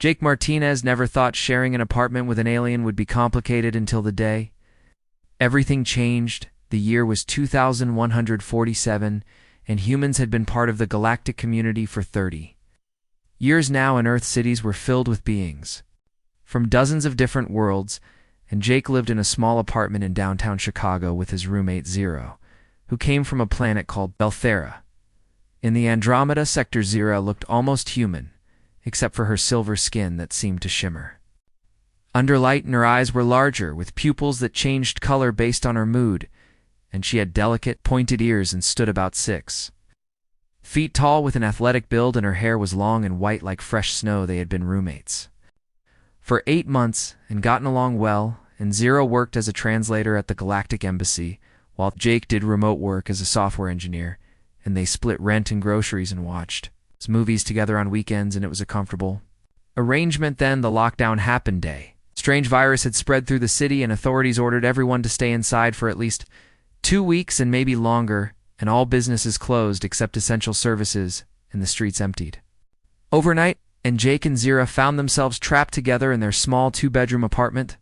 Jake Martinez never thought sharing an apartment with an alien would be complicated until the day. Everything changed. The year was 2147, and humans had been part of the galactic community for 30 years now, and Earth cities were filled with beings from dozens of different worlds, and Jake lived in a small apartment in downtown Chicago with his roommate Zero, who came from a planet called Belthera. In the Andromeda sector, Zero looked almost human, except for her silver skin that seemed to shimmer under light, and her eyes were larger, with pupils that changed color based on her mood, and she had delicate, pointed ears and stood about 6 feet tall with an athletic build, and her hair was long and white like fresh snow. They had been roommates for 8 months and gotten along well, and Zero worked as a translator at the Galactic Embassy, while Jake did remote work as a software engineer, and they split rent and groceries and watched movies together on weekends, and it was a comfortable arrangement. Then the lockdown happened day. Strange virus had spread through the city, and authorities ordered everyone to stay inside for at least 2 weeks and maybe longer, and all businesses closed except essential services, and the streets emptied overnight, and Jake and Zira found themselves trapped together in their small 2-bedroom apartment.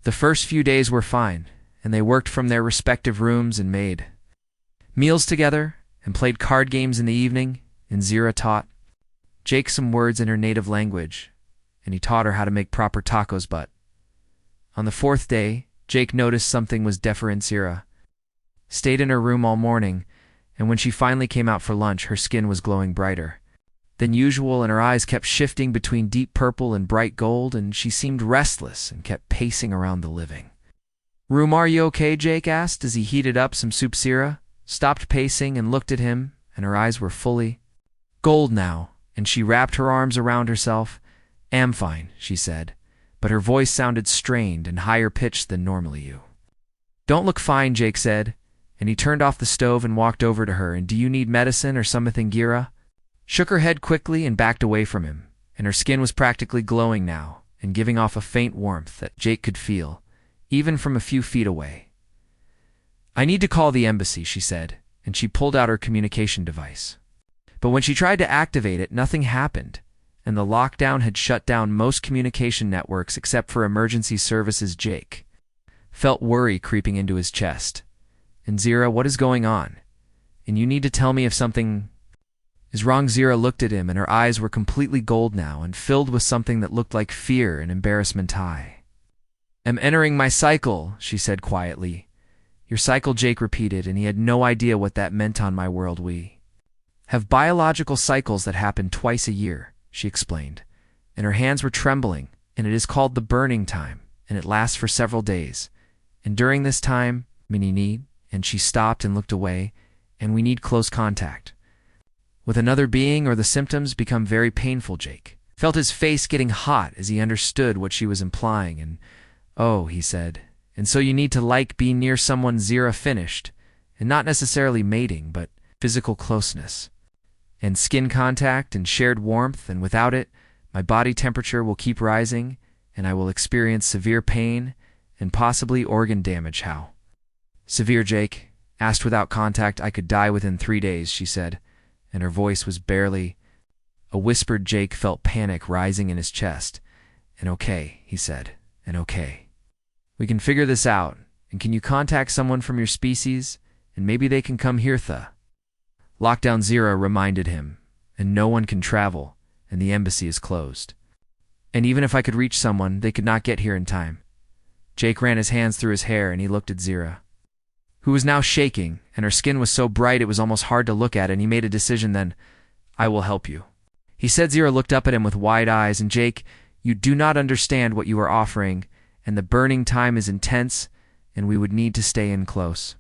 The first few days were fine, and they worked from their respective rooms and made meals together and played card games in the evening, and Zira taught Jake some words in her native language, and he taught her how to make proper tacos. But on the 4th day, Jake noticed something was different. Zira stayed in her room all morning, and when she finally came out for lunch, her skin was glowing brighter than usual, and her eyes kept shifting between deep purple and bright gold, and she seemed restless and kept pacing around the living room. "Are you okay?" Jake asked as he heated up some soup. Zira stopped pacing and looked at him, and her eyes were fully gold now, and she wrapped her arms around herself. "Am fine," she said, but her voice sounded strained and higher pitched than normally. "You don't look fine," Jake said, and he turned off the stove and walked over to her. "And do you need medicine or something?" Gira shook her head quickly and backed away from him, and her skin was practically glowing now and giving off a faint warmth that Jake could feel, even from a few feet away. "I need to call the embassy," she said, and she pulled out her communication device. But when she tried to activate it, nothing happened, and the lockdown had shut down most communication networks except for emergency services. Jake felt worry creeping into his chest. "And Zira, what is going on? And you need to tell me if something is wrong." Zira looked at him, and her eyes were completely gold now and filled with something that looked like fear and embarrassment. "I am entering my cycle," she said quietly. "Your cycle," Jake repeated, and he had no idea what that meant. "On my world, we have biological cycles that happen twice a year," she explained, and her hands were trembling, "and it is called the burning time, and it lasts for several days. And during this time, many need," and she stopped and looked away, "and we need close contact with another being, or the symptoms become very painful." Jake felt his face getting hot as he understood what she was implying, and "Oh," he said, "and so you need to be near someone." Zira finished, and not necessarily mating, but physical closeness and skin contact and shared warmth, and without it, my body temperature will keep rising, and I will experience severe pain and possibly organ damage. "How severe?" Jake asked. "Without contact, I could die within 3 days," she said, and her voice was barely a whisper. Jake felt panic rising in his chest. "And okay," he said, "and okay. We can figure this out, and can you contact someone from your species, and maybe they can come here?" The lockdown, Zira reminded him, "and no one can travel, and the embassy is closed. And even if I could reach someone, they could not get here in time." Jake ran his hands through his hair, and he looked at Zira, who was now shaking, and her skin was so bright it was almost hard to look at, and he made a decision then. "I will help you," he said. Zira looked up at him with wide eyes. "And Jake, you do not understand what you are offering, and the burning time is intense, and we would need to stay in close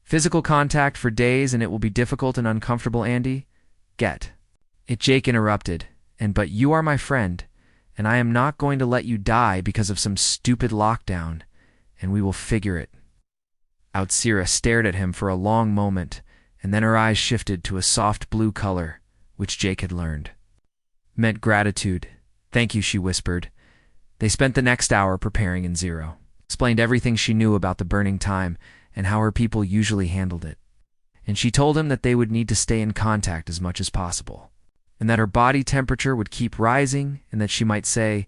physical contact for days, and it will be difficult and uncomfortable. Andy, get it." Jake interrupted, but you are my friend, and I am not going to let you die because of some stupid lockdown, and we will figure it out." Zira stared at him for a long moment, and then her eyes shifted to a soft blue color, which Jake had learned meant gratitude. "Thank you," she whispered. They spent the next hour preparing, and Zira explained everything she knew about the burning time and how her people usually handled it. And she told him that they would need to stay in contact as much as possible. and that her body temperature would keep rising, and that she might say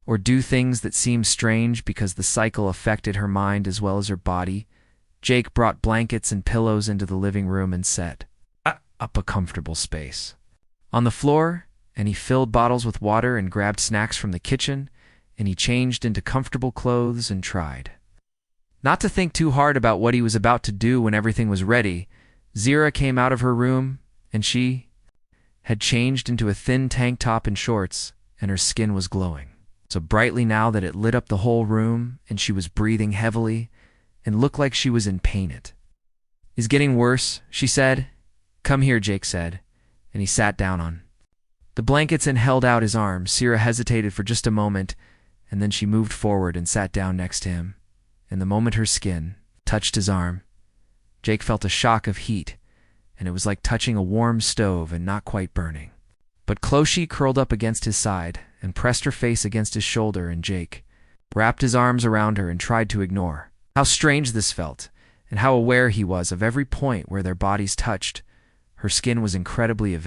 or do things that seemed strange because the cycle affected her mind as well as her body. Jake brought blankets and pillows into the living room and set up a comfortable space on the floor, and he filled bottles with water and grabbed snacks from the kitchen, and he changed into comfortable clothes and tried not to think too hard about what he was about to do. When everything was ready, Zira came out of her room, and she had changed into a thin tank top and shorts, and her skin was glowing so brightly now that it lit up the whole room, and she was breathing heavily and looked like she was in pain. "It is getting worse," she said. "Come here," Jake said, and he sat down on the blankets and held out his arms. Zira hesitated for just a moment, and then she moved forward and sat down next to him. And the moment her skin touched his arm, Jake felt a shock of heat, and it was like touching a warm stove and not quite burning. But Clochie curled up against his side and pressed her face against his shoulder, and Jake wrapped his arms around her and tried to ignore how strange this felt and how aware he was of every point where their bodies touched. Her skin was incredibly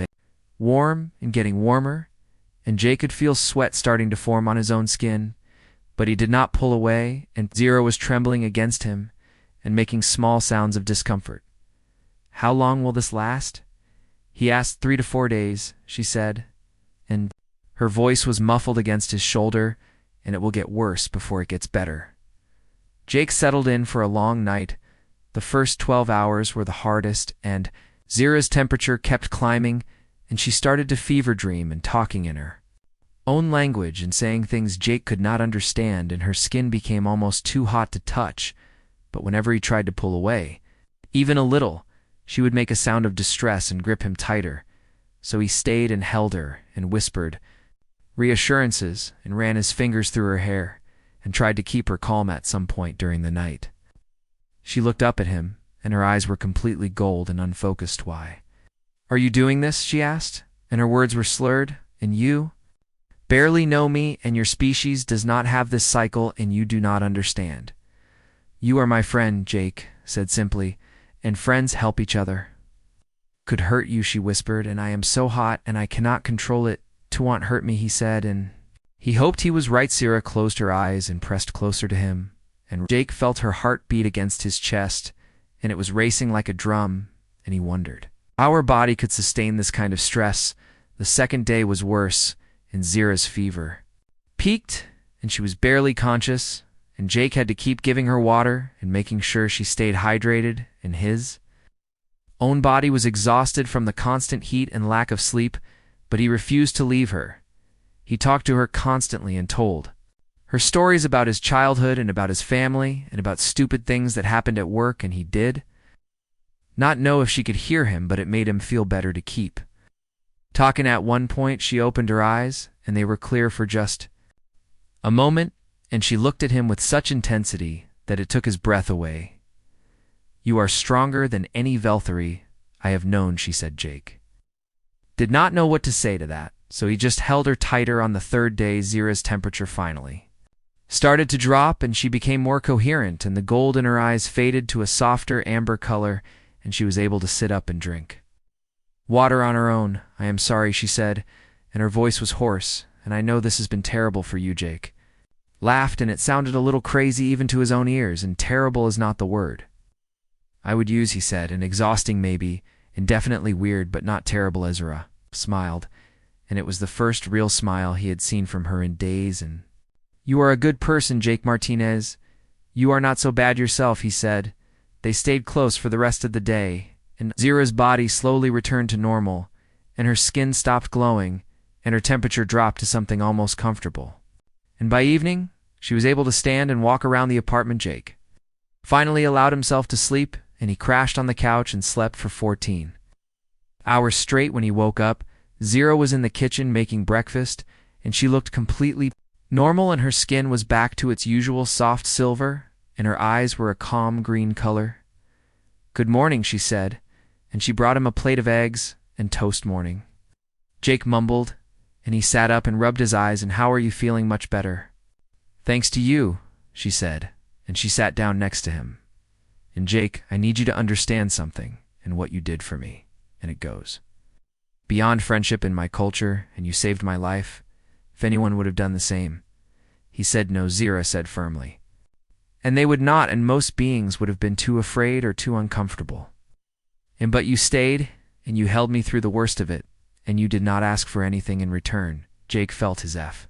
warm and getting warmer, and Jake could feel sweat starting to form on his own skin, but he did not pull away, and Zira was trembling against him and making small sounds of discomfort. "How long will this last?" he asked. 3 to 4 days, she said, and her voice was muffled against his shoulder, "and it will get worse before it gets better." Jake settled in for a long night. The first 12 hours were the hardest, and Zira's temperature kept climbing, and she started to fever dream and talking in her own language and saying things Jake could not understand, and her skin became almost too hot to touch. But whenever he tried to pull away, even a little, she would make a sound of distress and grip him tighter. So he stayed and held her and whispered reassurances and ran his fingers through her hair and tried to keep her calm. At some point during the night, she looked up at him, and her eyes were completely gold and unfocused. "Why are you doing this?" she asked, and her words were slurred. "And you barely know me, and your species does not have this cycle, and you do not understand." "You are my friend," Jake said simply, "and friends help each other." "Could hurt you," she whispered, "and I am so hot, and I cannot control it to want hurt me," he said, and he hoped he was right. Zira closed her eyes and pressed closer to him, and Jake felt her heart beat against his chest, and it was racing like a drum, and he wondered how her body could sustain this kind of stress. The second day was worse, and Zira's fever peaked, and she was barely conscious, and Jake had to keep giving her water and making sure she stayed hydrated, and his own body was exhausted from the constant heat and lack of sleep, but he refused to leave her. He talked to her constantly and told her stories about his childhood and about his family and about stupid things that happened at work, and he did not know if she could hear him, but it made him feel better to keep talking. At one point, she opened her eyes, and they were clear for just a moment, and she looked at him with such intensity that it took his breath away. "You are stronger than any Velthari I have known," she said. Jake did not know what to say to that, so he just held her tighter. On the third day, Zira's temperature finally started to drop, and she became more coherent, and the gold in her eyes faded to a softer amber color, and she was able to sit up and drink water on her own. "I am sorry," she said, and her voice was hoarse, "and I know this has been terrible for you." Jake laughed, and it sounded a little crazy even to his own ears, and terrible is not the word I would use, he said, and exhausting maybe, and definitely weird, but not terrible. Ezra smiled, and it was the first real smile he had seen from her in days. "And you are a good person, Jake Martinez. You are not so bad yourself," he said. They stayed close for the rest of the day, and Zira's body slowly returned to normal, and her skin stopped glowing, and her temperature dropped to something almost comfortable. And by evening, she was able to stand and walk around the apartment. Jake finally allowed himself to sleep, and he crashed on the couch and slept for 14 hours straight. When he woke up, Zira was in the kitchen making breakfast, and she looked completely normal, and her skin was back to its usual soft silver, and her eyes were a calm green color. "Good morning," she said, and she brought him a plate of eggs and toast. "Morning," Jake mumbled, and he sat up and rubbed his eyes. "And how are you feeling?" "Much better, thanks to you," she said, and she sat down next to him. "And Jake, I need you to understand something and what you did for me." And it goes Beyond friendship in my culture, and you saved my life, if anyone would have done the same. He said no, Zira said firmly. And they would not, and most beings would have been too afraid or too uncomfortable. But you stayed, and you held me through the worst of it, and you did not ask for anything in return. Jake felt his F.